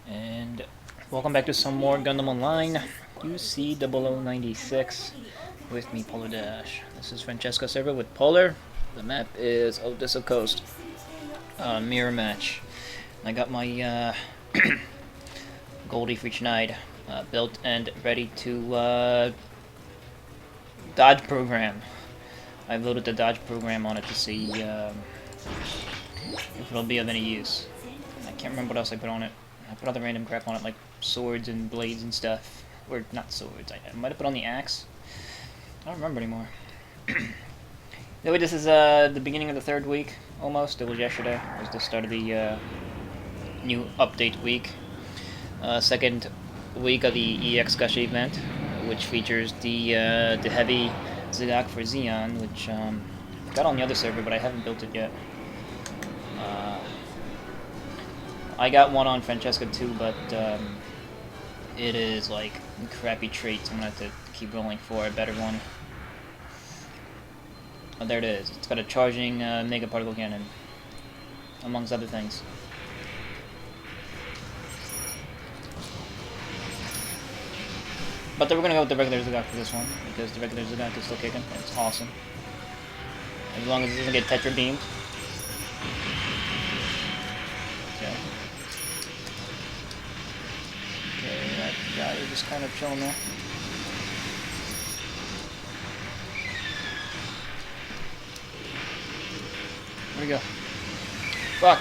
And welcome back to some more Gundam Online. UC 0096 with me, PolarDash. This is Fracesca server with Polar. The map is Odessa Coast. Mirror match. I got my Goldie for Shnied built and ready to dodge program. I've loaded the dodge program on it to see if it'll be of any use. I can't remember what else I put on it. I put other random crap on it, like swords and blades and stuff. Or, not swords, I might have put on the axe. I don't remember anymore. Anyway, this is the beginning of the third week, almost. It was yesterday. It was the start of the new update week. Second week of the EX Gusha event, which features the heavy Zaku for Xeon, which got on the other server, but I haven't built it yet. I got one on Fracesca too, but it is like crappy traits. I'm gonna have to keep rolling for a better one. Oh, there it is. It's got a charging mega particle cannon, amongst other things. But then we're gonna go with the regular Zaku for this one, because the regular Zaku is still kicking. It's awesome. As long as it doesn't get Tetra beamed. That guy is just kind of chilling there. Where'd he go? Fuck!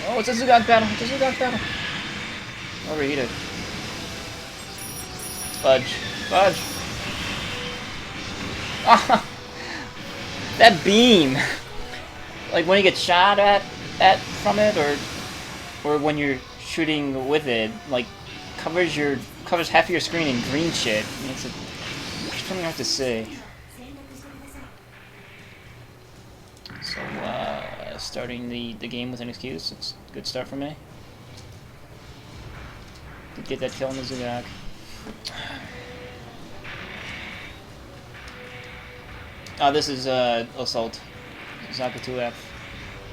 Oh, it's a Zaku battle! It's a Zaku battle! Overheated. Fudge. Fudge! Ah! That beam! Like when you get shot at from it, or when you're shooting with it, like covers half of your screen in green shit. It's something hard to say. So starting the game with an excuse. It's a good start for me. Did get that kill on the Zaku. This is Assault Zaku 2F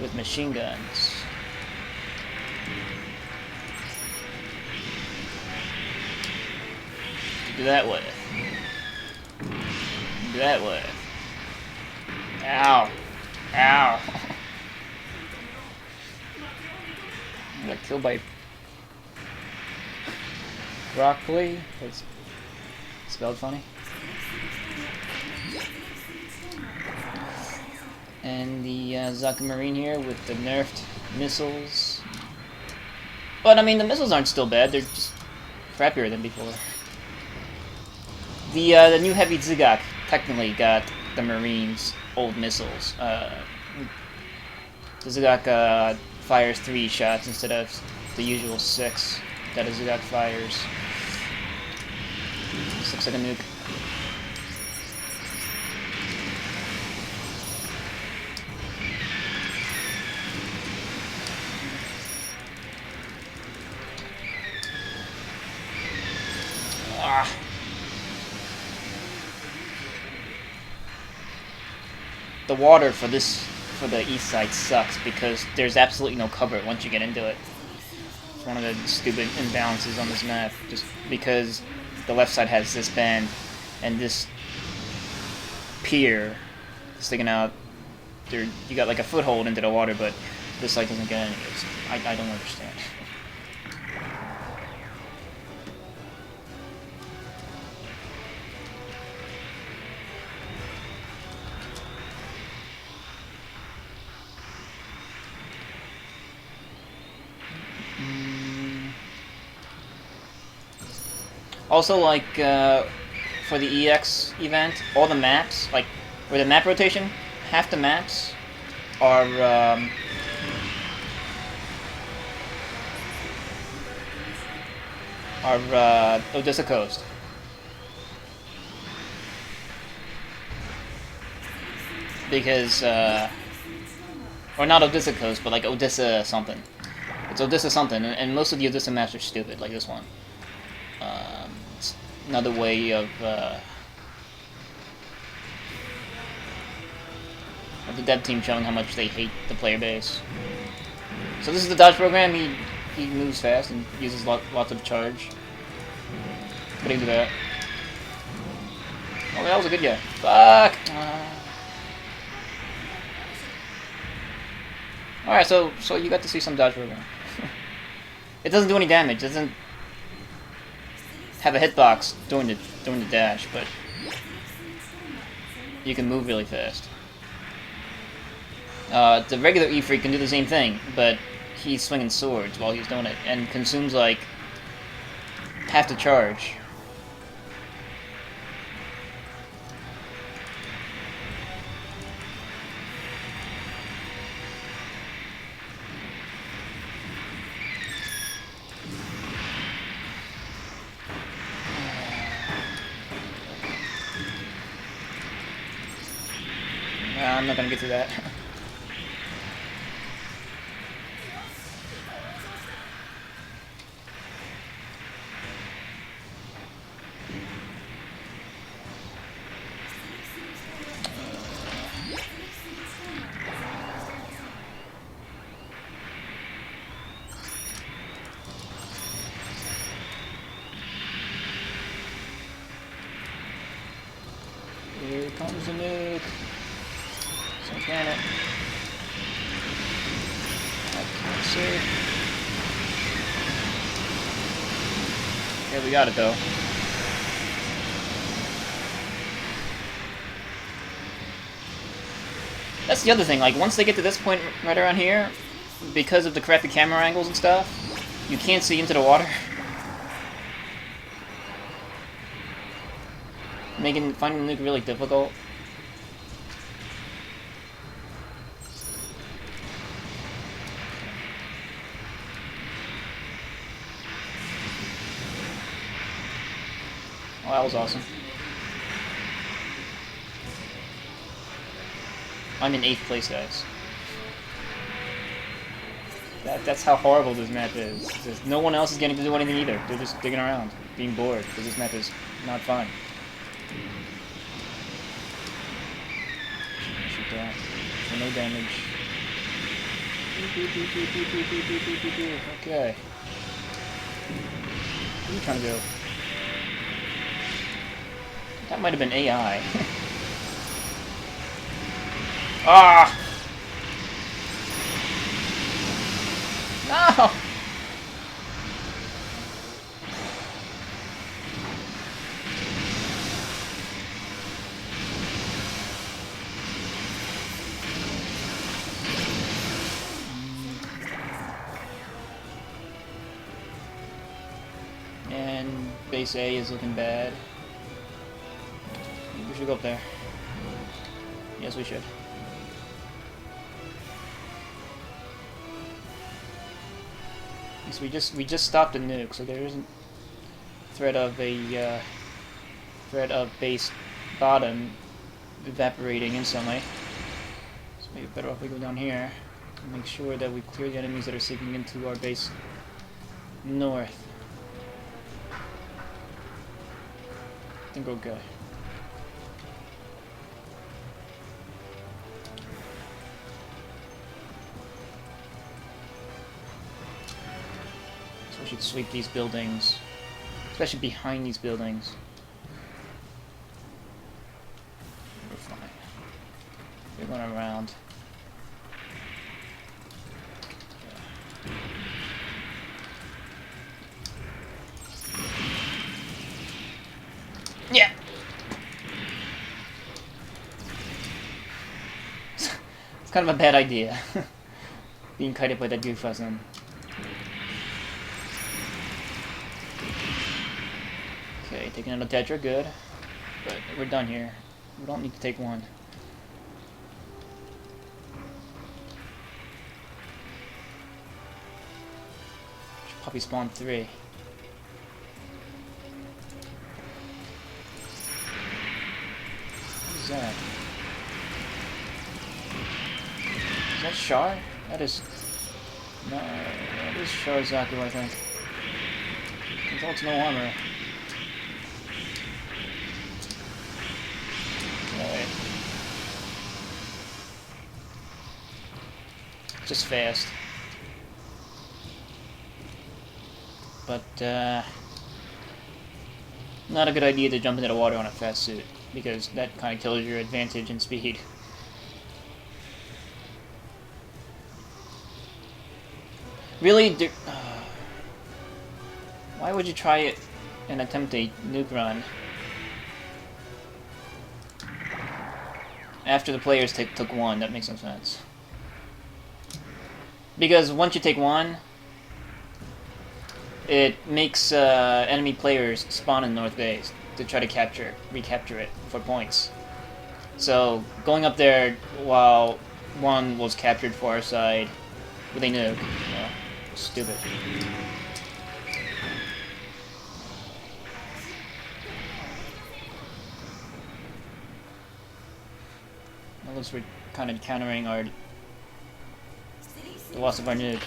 with machine guns. Do that with. Do that with. Ow. Ow. I got killed by broccoli. That's spelled funny. And the Zaku Marine here with the nerfed missiles. But I mean, the missiles aren't still bad. They're just crappier than before. The new heavy Zaku technically got the Marines' old missiles. The Zaku fires 3 shots instead of the usual 6 that a Zaku fires. This looks like a nuke. Ah. The water for the east side sucks because there's absolutely no cover once you get into it. It's one of the stupid imbalances on this map, just because the left side has this bend and this pier sticking out. There, you got like a foothold into the water, but this side doesn't get any. I don't understand. Also, like, for the EX event, all the maps, like, for the map rotation, half the maps are, Odessa Coast. Because, or not Odessa Coast, but like Odessa something. It's Odessa something, and most of the Odessa maps are stupid, like this one. It's another way of the dev team showing how much they hate the player base. So this is the dodge program. He he moves fast and uses lots of charge. What do you do that? Oh, that was a good guy. Fuck! Alright, so you got to see some dodge program. It doesn't do any damage. It doesn't have a hitbox during the dash, but you can move really fast. The regular E-Freak can do the same thing, but he's swinging swords while he's doing it, and consumes like half the charge. I'm not gonna get to that. Here comes the nuke. So can it? I can't see. Yeah, we got it though. That's the other thing, like once they get to this point right around here, because of the crappy camera angles and stuff, you can't see into the water. Finding the nuke really difficult. Oh, that was awesome. I'm in 8th place, guys. That's how horrible this map is. Just, no one else is getting to do anything either. They're just digging around, being bored, because this map is not fun. Shoot that. For no damage. Okay. What are you trying to do? That might have been AI. Ah! No! And base A is looking bad. We should go up there. Yes, we should. So we just stopped a nuke, so there isn't threat of base bottom evaporating instantly. So maybe better off we go down here and make sure that we clear the enemies that are seeking into our base north. I think we're okay. We should sweep these buildings, especially behind these buildings. We're fine. We're going around. Yeah. It's kind of a bad idea. Being kited by that goof on. Okay, taking out a Tetra, good. But we're done here. We don't need to take one. Should probably spawn 3. What is that? Is that Char? That is... No, that is Char Zaku, I think. Controls no armor. Just fast. but not a good idea to jump into the water on a fast suit, because that kind of kills your advantage in speed. Really? Why would you try it and attempt a nuke run after the players took one? That makes no sense. Because once you take one, it makes enemy players spawn in North Base to try to recapture it for points. So going up there while one was captured for our side with a nuke, well, stupid. It looks we're kind of countering the loss of our nuke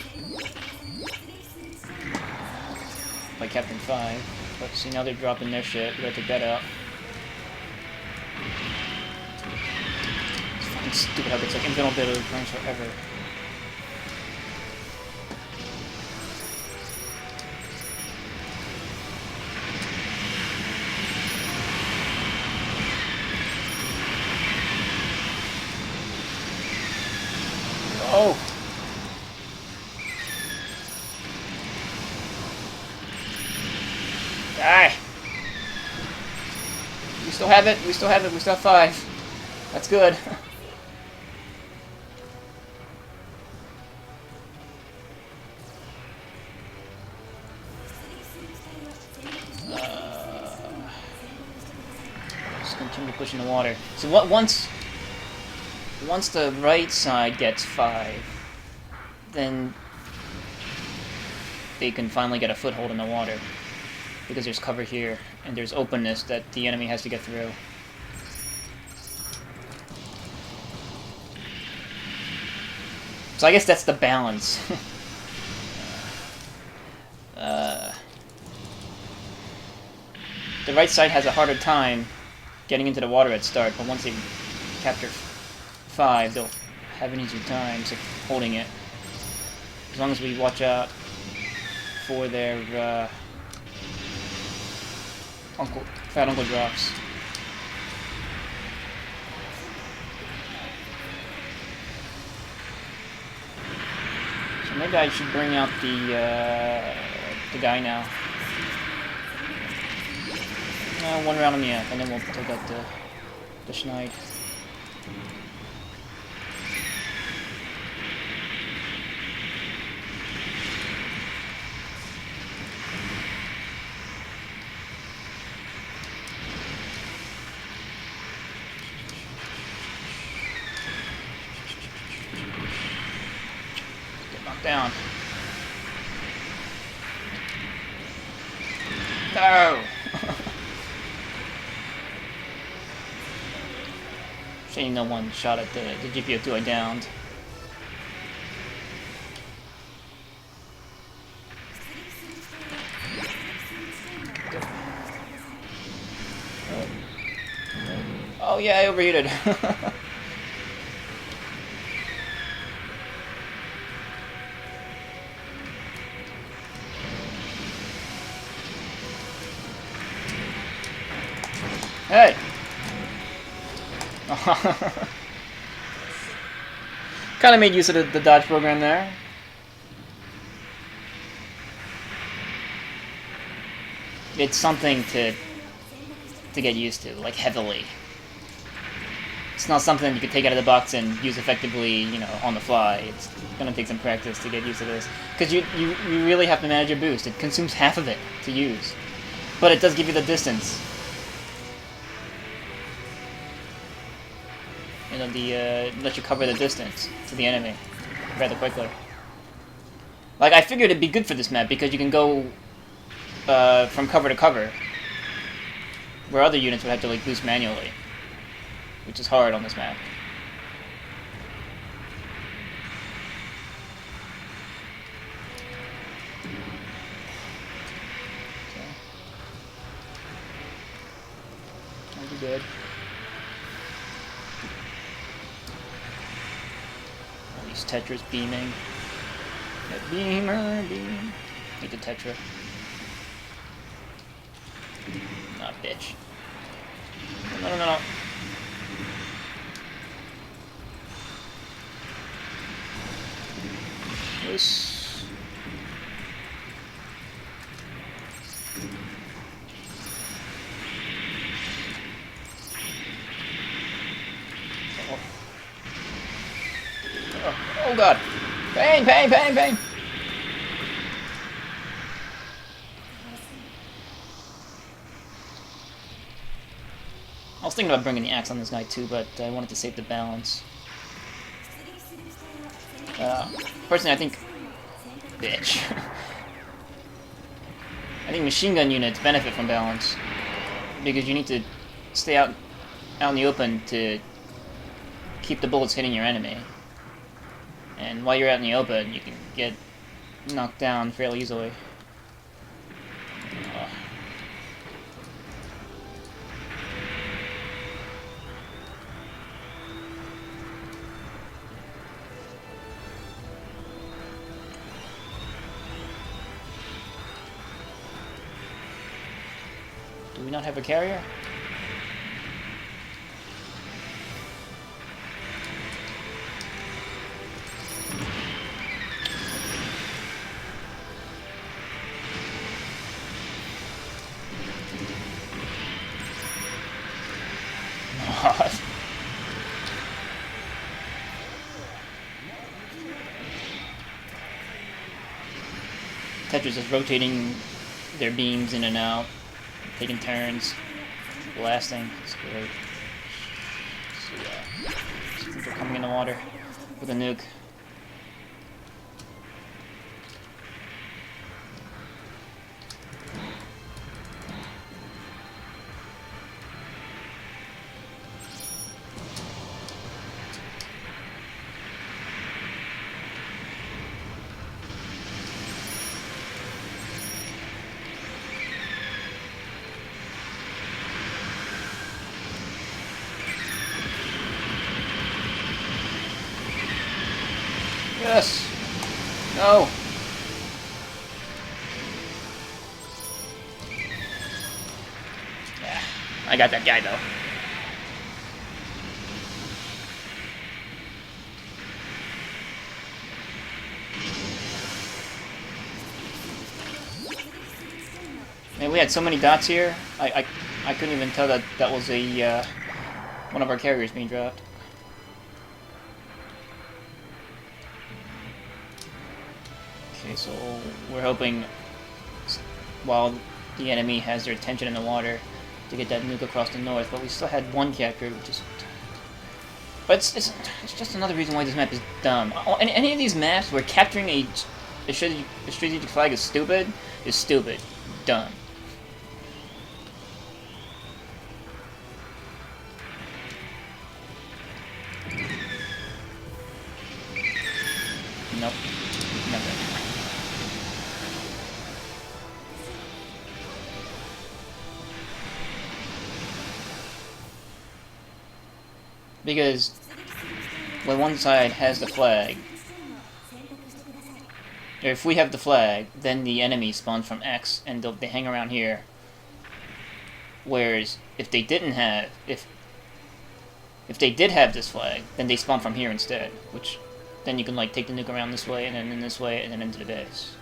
by Captain 5. But see, now they're dropping their shit. We gotta take that out. It's fucking stupid how it's like infinite bit of runs forever. Oh! Die! We still have it, we still have it, we still have 5. That's good. Just continue pushing the water. So once the right side gets 5, then they can finally get a foothold in the water. Because there's cover here, and there's openness that the enemy has to get through. So I guess that's the balance. The right side has a harder time getting into the water at start, but once they capture 5, they'll have an easier time holding it. As long as we watch out for their Fat Uncle drops. So maybe I should bring out the guy now. One round on the F, and then we'll take out the Shnied. Down. No! Shame no one shot at the GPO2 I downed. Oh yeah, I overheated. Hey! Kind of made use of the dodge program there. It's something to get used to, like heavily. It's not something you can take out of the box and use effectively, you know, on the fly. It's gonna take some practice to get used to this. Because you really have to manage your boost. It consumes half of it to use. But it does give you the distance. You know, let you cover the distance to the enemy rather quickly. Like, I figured it'd be good for this map because you can go from cover to cover, where other units would have to like boost manually, which is hard on this map. Okay. That'll be good. Tetris beaming. That beamer beam. Need the Tetra. Ah, bitch. No, no, no, no. This. Oh god. Pain, pain, pain, pain. I was thinking about bringing the axe on this guy too, but I wanted to save the balance. Personally, I think... Bitch. I think machine gun units benefit from balance. Because you need to stay out in the open to keep the bullets hitting your enemy. And while you're out in the open, you can get knocked down fairly easily. Do we not have a carrier? God. Tetris is rotating their beams in and out, taking turns, blasting. It's great. So they're coming in the water with a nuke. Yes! No! Yeah, I got that guy though. Man, we had so many dots here. I couldn't even tell that that was a one of our carriers being dropped. Okay, so we're hoping, while the enemy has their attention in the water, to get that nuke across the north, but we still had one captured, which is... But it's just another reason why this map is dumb. Any of these maps where capturing a strategic flag is stupid. Dumb. Nope. Nothing. Because when one side has the flag, or if we have the flag, then the enemy spawns from X, and they hang around here. Whereas if they didn't have, if they did have this flag, then they spawn from here instead, which then you can like take the nuke around this way, and then in this way, and then into the base.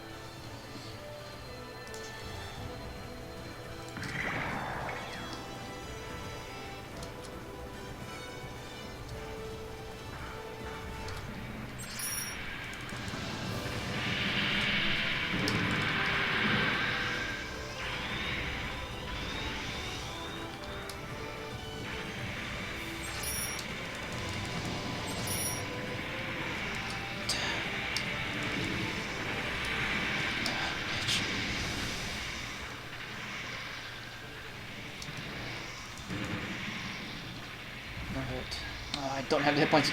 I don't have the hit points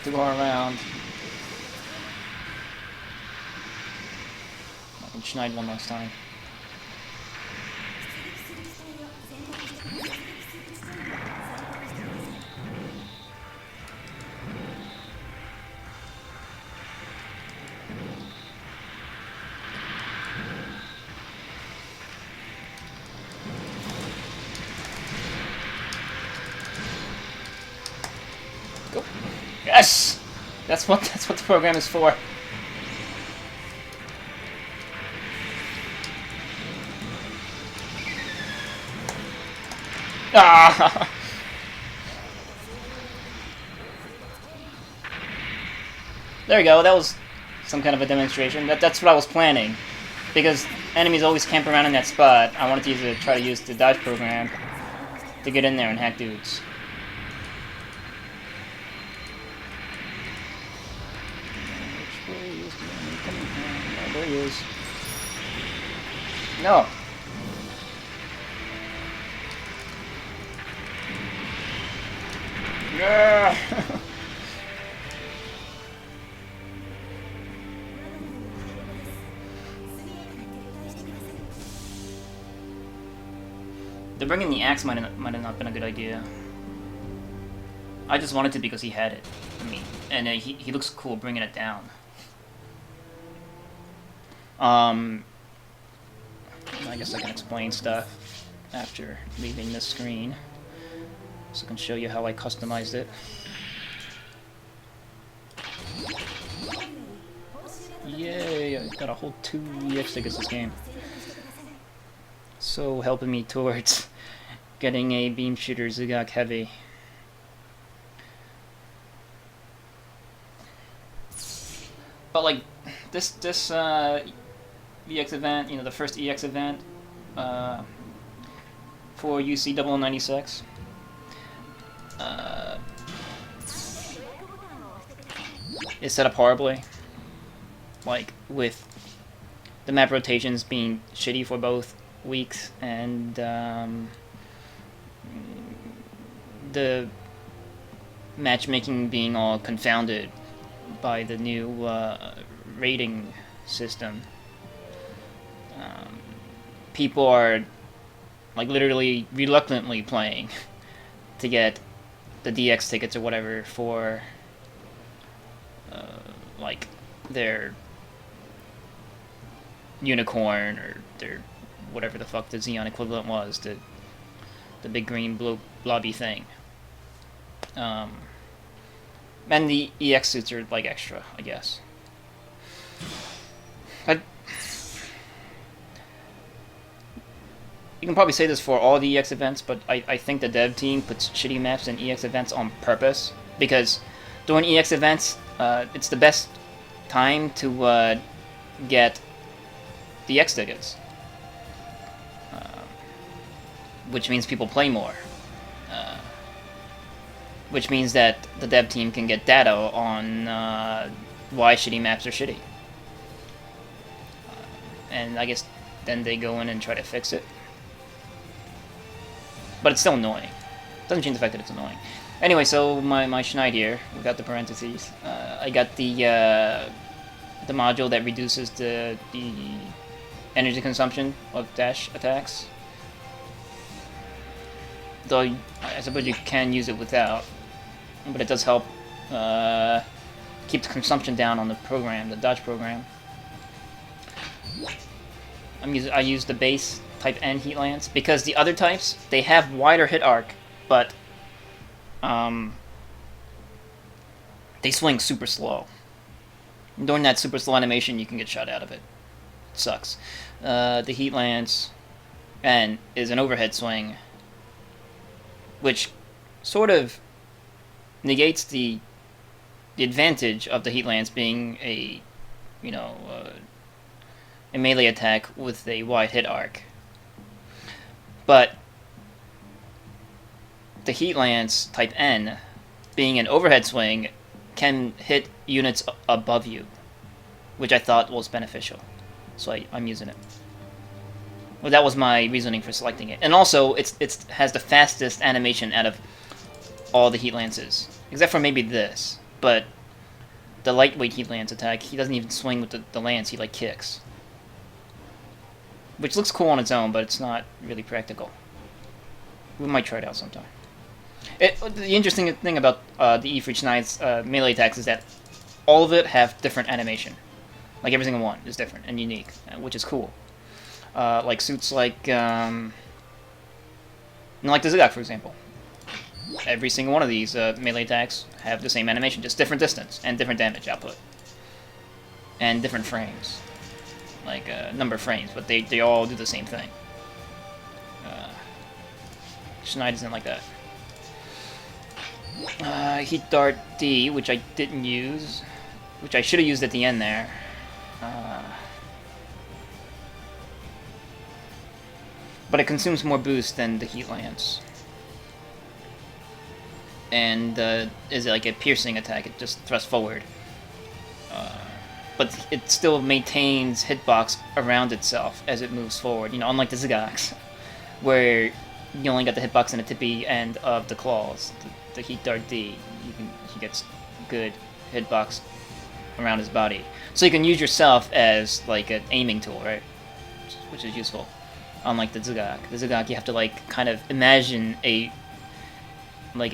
to go around. I can Shnied one last time. Yes! That's what the program is for. Ah! There we go, that was some kind of a demonstration. That's what I was planning. Because enemies always camp around in that spot, I wanted to try to use the dodge program to get in there and hack dudes. Which way is the enemy coming from? Oh, there he is. No. Yeah. The bringing the axe might have not been a good idea. I just wanted to because he had it. I mean, and he looks cool bringing it down. I guess I can explain stuff after leaving this screen, so I can show you how I customized it. Yay! I got a whole 2 EX tickets this game. So helping me towards getting a beam shooter Zigak heavy. But like this EX event, you know, the first EX event for UC 0096. Is set up horribly. Like with the map rotations being shitty for both weeks and the matchmaking being all confounded by the new rating system. People are like literally reluctantly playing to get the DX tickets or whatever for like their unicorn or their whatever the fuck the Xeon equivalent was, the big green blobby thing. And the EX suits are like extra, I guess. You can probably say this for all the EX events, but I think the dev team puts shitty maps in EX events on purpose, because during EX events, it's the best time to get the EX tickets. Which means people play more. Which means that the dev team can get data on why shitty maps are shitty. And I guess then they go in and try to fix it. But it's still annoying. Doesn't change the fact that it's annoying. Anyway, so my Shnied here, without the parentheses, I got the module that reduces the energy consumption of dash attacks. Though I suppose you can use it without, but it does help keep the consumption down on the program, the dodge program. I use the base type N heat lance because the other types, they have wider hit arc, but they swing super slow. During that super slow animation, you can get shot out of it. It sucks. The heat lance N is an overhead swing, which sort of negates the advantage of the heat lance being a, you know, a melee attack with a wide hit arc. But the heat lance type N, being an overhead swing, can hit units above you, which I thought was beneficial. So I'm using it. Well, that was my reasoning for selecting it. And also, it has the fastest animation out of all the heat lances, except for maybe this. But the lightweight heat lance attack, he doesn't even swing with the lance, he like kicks. Which looks cool on its own, but it's not really practical. We might try it out sometime. The interesting thing about the E for Schneid's melee attacks is that all of it have different animation. Like every single one is different and unique, which is cool. Like suits like the Zigak, for example. every single one of these melee attacks have the same animation, just different distance and different damage output. And different frames. Like, number of frames, but they all do the same thing. Shnied isn't like that. Heat Dart D, which I didn't use. Which I should have used at the end there. But it consumes more boost than the Heat Lance. And is like a piercing attack, it just thrusts forward. But it still maintains hitbox around itself as it moves forward, you know, unlike the Zigzags, where you only got the hitbox in the tippy end of the claws. The Heat Dart D, he gets good hitbox around his body. So you can use yourself as like an aiming tool, right? Which is useful. Unlike the Zigzag. The Zigzag, you have to like kind of imagine a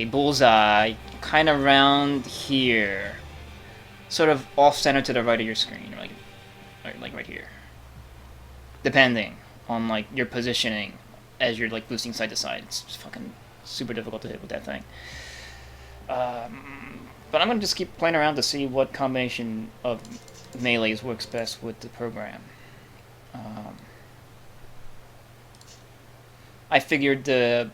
bullseye kind of around here. Sort of off-center to the right of your screen, like right here. Depending on like your positioning as you're like boosting side to side. It's fucking super difficult to hit with that thing. But I'm gonna just keep playing around to see what combination of melees works best with the program. I figured the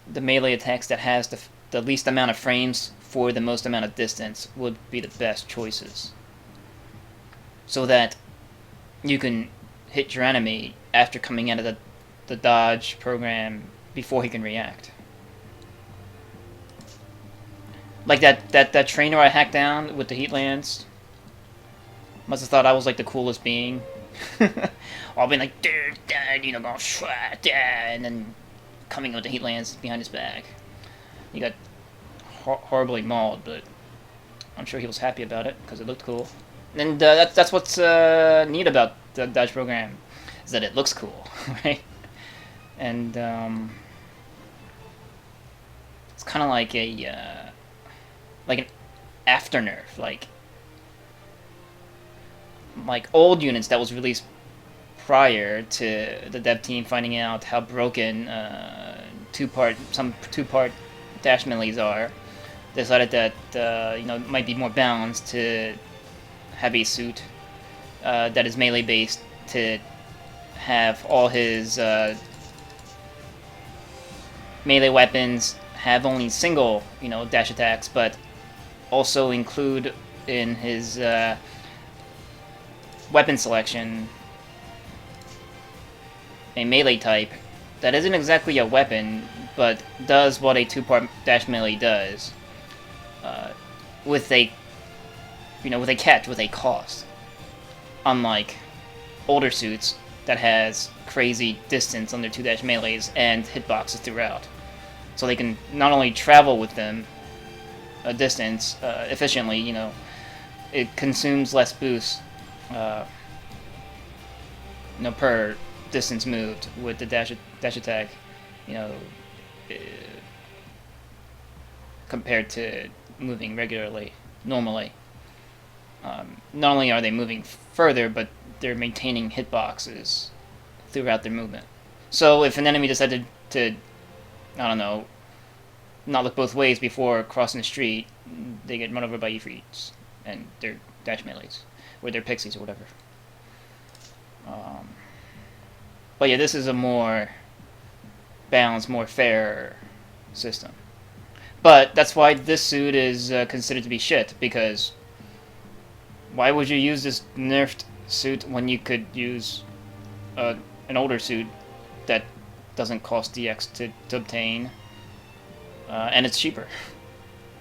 melee attacks that has the least amount of frames for the most amount of distance would be the best choices. So that you can hit your enemy after coming out of the dodge program before he can react. Like that trainer I hacked down with the Heat Lance. Must have thought I was like the coolest being. I'll be like, you know, going and then coming with the Heat Lance behind his back. He got horribly mauled, but I'm sure he was happy about it because it looked cool. And that's what's neat about the dodge program, is that it looks cool, right? And it's kind of like an after nerf, like old units that was released prior to the dev team finding out how broken some two-part dash melees are. Decided that you know, it might be more balanced to have a suit that is melee based, to have all his melee weapons have only single, you know, dash attacks, but also include in his weapon selection a melee type that isn't exactly a weapon, but does what a two-part dash melee does. With a catch, with a cost. Unlike older suits that has crazy distance on their 2-dash melees and hitboxes throughout. So they can not only travel with them a distance efficiently, you know, it consumes less boost per distance moved with the dash attack, you know, compared to moving regularly, normally. Not only are they moving further, but they're maintaining hitboxes throughout their movement. So if an enemy decided to, I don't know, not look both ways before crossing the street, they get run over by Ifrits and their dash melees, or their pixies or whatever. But yeah, this is a more balanced, more fair system. But that's why this suit is considered to be shit, because why would you use this nerfed suit when you could use an older suit that doesn't cost DX to obtain, and it's cheaper,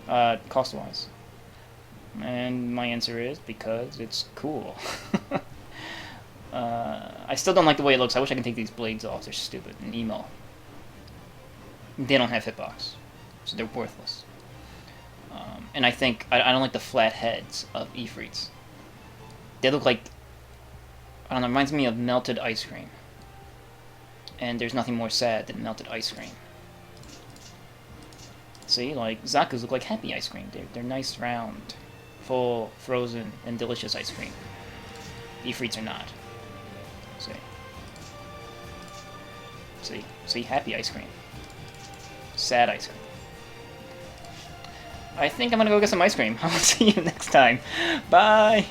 cost-wise? And my answer is because it's cool. I still don't like the way it looks. I wish I could take these blades off. They're stupid and emo. They don't have hitbox, so they're worthless. And I think I don't like the flat heads of Ifrits. They look like, I don't know, it reminds me of melted ice cream. And there's nothing more sad than melted ice cream. See, like Zaku's look like happy ice cream. They're nice, round, full, frozen, and delicious ice cream. Ifrits are not. See, happy ice cream. Sad ice cream. I think I'm gonna go get some ice cream. I'll see you next time. Bye!